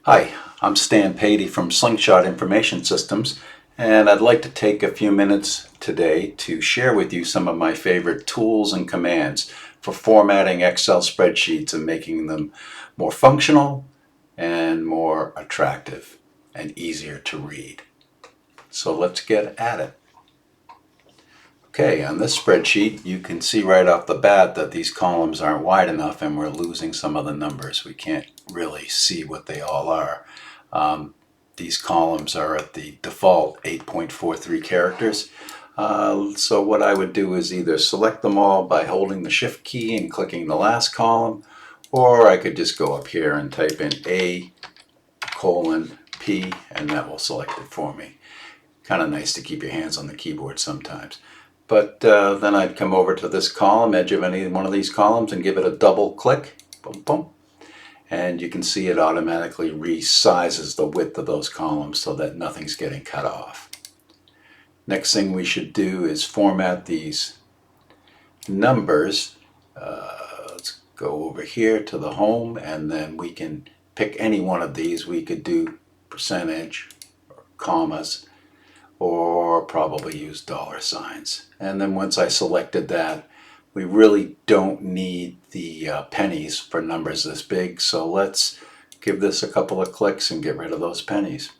Hi, I'm Stan Patey from Slingshot Information Systems, and I'd like to take a few minutes today to share with you some of my favorite tools and commands for formatting Excel spreadsheets and making them more functional and more attractive and easier to read. So let's get at it. Okay, on this spreadsheet, you can see right off the bat that these columns aren't wide enough and we're losing some of the numbers. We can't really see what they all are. These columns are at the default 8.43 characters. So what I would do is either select them all by holding the shift key and clicking the last column, or I could just go up here and type in A:, P, and that will select it for me. Kind of nice to keep your hands on the keyboard sometimes. But then I'd come over to this column, edge of any one of these columns, and give it a double click. Boom, boom. And you can see it automatically resizes the width of those columns so that nothing's getting cut off. Next thing we should do is format these numbers. Let's go over here to the home, and then we can pick any one of these. We could do percentage or commas, or probably use dollar signs. And then once I selected that, we really don't need the pennies for numbers this big, so let's give this a couple of clicks and get rid of those pennies.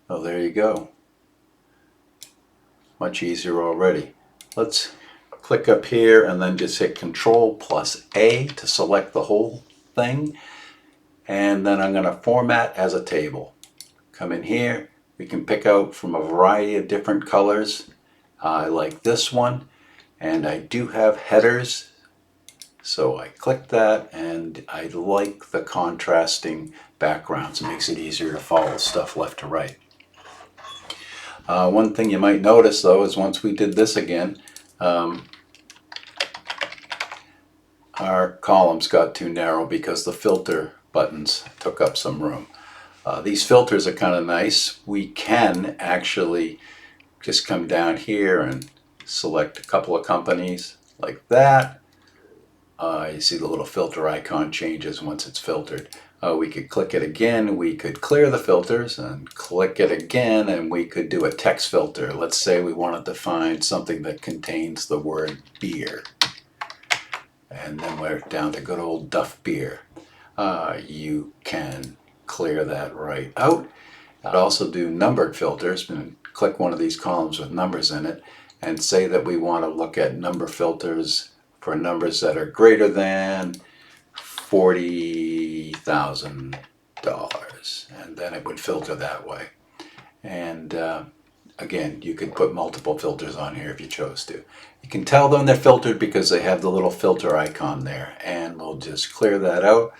Oh, there you go. Much easier already. Let's click up here and then just hit Control plus A to select the whole thing. And then I'm going to format as a table. Come in here. We can pick out from a variety of different colors. I like this one, and I do have headers, so I click that, and I like the contrasting backgrounds. It makes it easier to follow stuff left to right. One thing you might notice though is once we did this again, our columns got too narrow because the filter buttons took up some room. These filters are kind of nice. We can actually just come down here and select a couple of companies like that. You see the little filter icon changes once it's filtered. We could click it again. We could clear the filters and click it again, and we could do a text filter. Let's say we wanted to find something that contains the word beer. And then we're down to good old Duff beer. You can clear that right out. I'd also do numbered filters and click one of these columns with numbers in it and say that we want to look at number filters for numbers that are greater than $40,000, and then it would filter that way. And again, you could put multiple filters on here if you chose to. You can tell them they're filtered because they have the little filter icon there, and we'll just clear that out.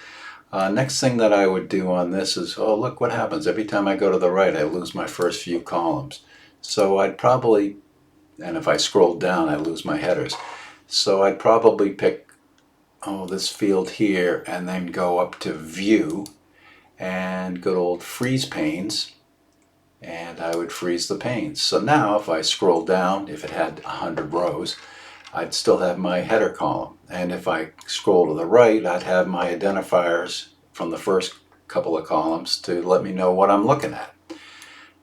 Next thing that I would do on this is, oh look what happens. Every time I go to the right I lose my first few columns. So I'd probably, and if I scroll down I lose my headers. So I'd probably pick, this field here and then go up to View and good old Freeze Panes, and I would freeze the panes. So now if I scroll down, if it had 100 rows, I'd still have my header column. And if I scroll to the right, I'd have my identifiers from the first couple of columns to let me know what I'm looking at.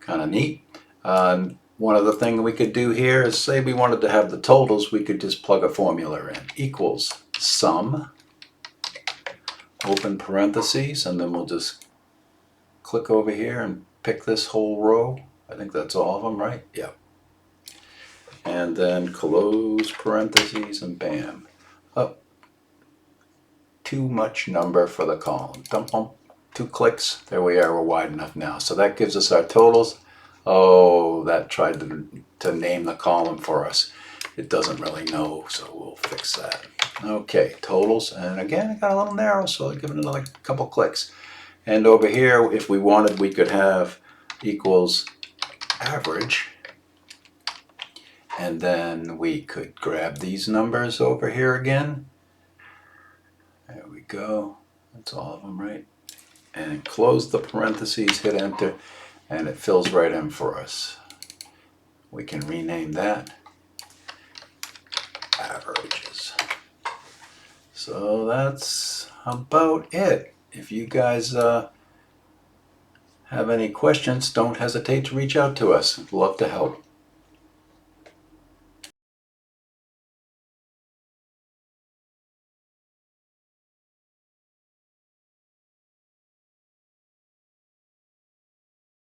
Kind of neat. One other thing we could do here is say we wanted to have the totals, we could just plug a formula in. Equals sum, open parentheses, and then we'll just click over here and pick this whole row. I think that's all of them, right? Yeah. And then close parentheses and bam. Oh, too much number for the column. Dump, dump. 2 clicks. There we are. We're wide enough now. So that gives us our totals. Oh, that tried to name the column for us. It doesn't really know, so we'll fix that. Okay, totals. And again, it got a little narrow, so I'll give it another couple clicks. And over here, if we wanted, we could have equals average. And then we could grab these numbers over here again. There we go. That's all of them, right? And close the parentheses, hit enter, and it fills right in for us. We can rename that averages. So that's about it. If you guys Have any questions, don't hesitate to reach out to us. I'd love to help.